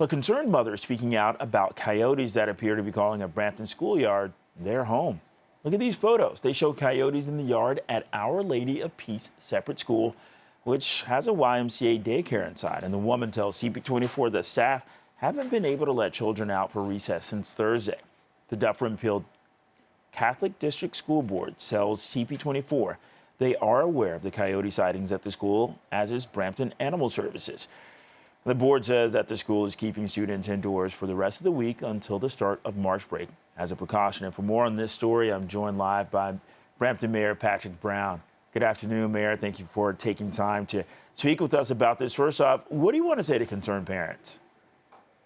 A concerned mother is speaking out about coyotes that appear to be calling a Brampton schoolyard their home. Look at these photos. They show coyotes in the yard at Our Lady of Peace Separate School, which has a YMCA daycare inside. And the woman tells CP24 that staff haven't been able to let children out for recess since Thursday. The Dufferin-Peel Catholic District School Board tells CP24 they are aware of the coyote sightings at the school, as is Brampton Animal Services. The board says that the school is keeping students indoors for the rest of the week until the start of March break as a precaution. And for more on this story, I'm joined live by Brampton Mayor Patrick Brown. Good afternoon, Mayor. Thank you for taking time to speak with us about this. First off, what do you want to say to concerned parents?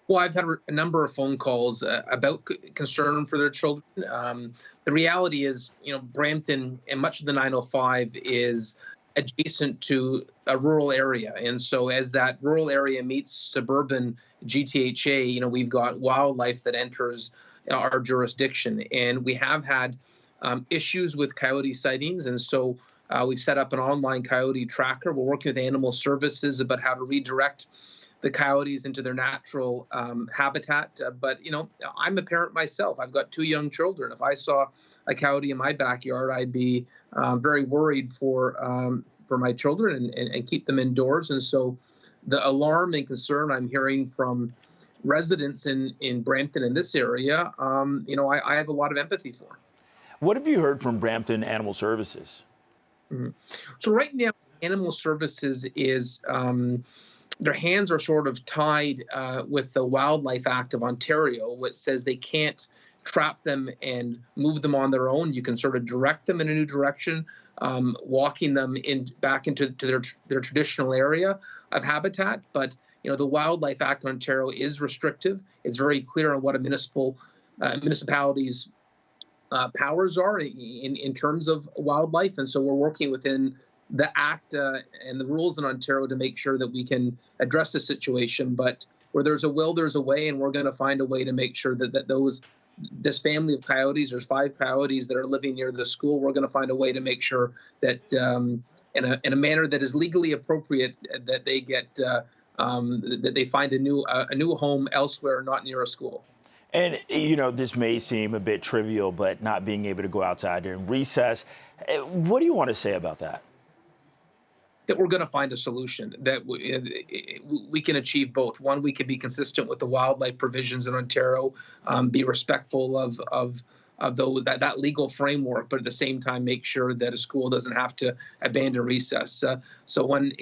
Well, I've had a number of phone calls about concern for their children. The reality is, Brampton and much of the 905 is adjacent to a rural area. And so as that rural area meets suburban GTHA, we've got wildlife that enters our jurisdiction. And we have had issues with coyote sightings. And so we've set up an online coyote tracker. We're working with Animal Services about how to redirect the coyotes into their natural habitat. But, I'm a parent myself. I've got 2 young children. If I saw a coyote in my backyard, I'd be very worried for my children and keep them indoors. And so the alarm and concern I'm hearing from residents in Brampton in this area, I have a lot of empathy for. What have you heard from Brampton Animal Services? Mm-hmm. So right now, Animal Services is their hands are sort of tied with the Wildlife Act of Ontario, which says they can't trap them and move them on their own. You can sort of direct them in a new direction, walking them back into their traditional area of habitat. But the Wildlife Act of Ontario is restrictive. It's very clear on what a municipality's powers are in terms of wildlife, and so we're working within the Act and the rules in Ontario to make sure that we can address the situation. But where there's a will, there's a way, and we're going to find a way to make sure that this family of coyotes, there's 5 coyotes that are living near the school. We're going to find a way to make sure that in a manner that is legally appropriate, that they get that they find a new home elsewhere, not near a school. And, this may seem a bit trivial, but not being able to go outside during recess. What do you want to say about that? That we're going to find a solution, that we can achieve both. One, we can be consistent with the wildlife provisions in Ontario, be respectful of that legal framework, but at the same time make sure that a school doesn't have to abandon recess. So when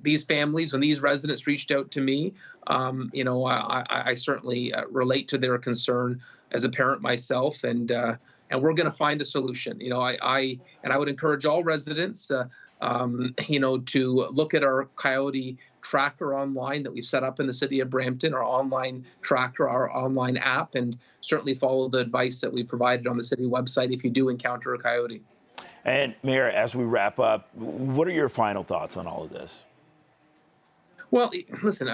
these residents reached out to me, I certainly relate to their concern as a parent myself, and we're going to find a solution. I would encourage all residents, to look at our coyote tracker online that we set up in the City of Brampton, our online tracker, our online app, and certainly follow the advice that we provided on the city website if you do encounter a coyote. And Mayor, as we wrap up, what are your final thoughts on all of this? Well, listen,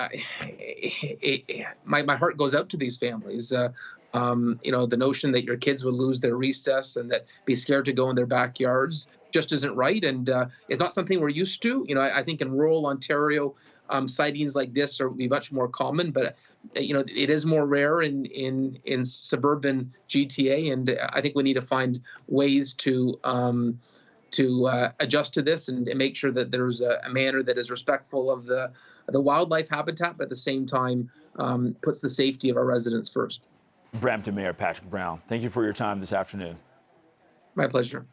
my heart goes out to these families. The notion that your kids would lose their recess and that be scared to go in their backyards just isn't right, and it's not something we're used to. I think in rural Ontario, sightings like this are be much more common, but it is more rare in suburban GTA, and I think we need to find ways to adjust to this and make sure that there's a manner that is respectful of the wildlife habitat, but at the same time puts the safety of our residents first. Brampton Mayor Patrick Brown, thank you for your time this afternoon. My pleasure.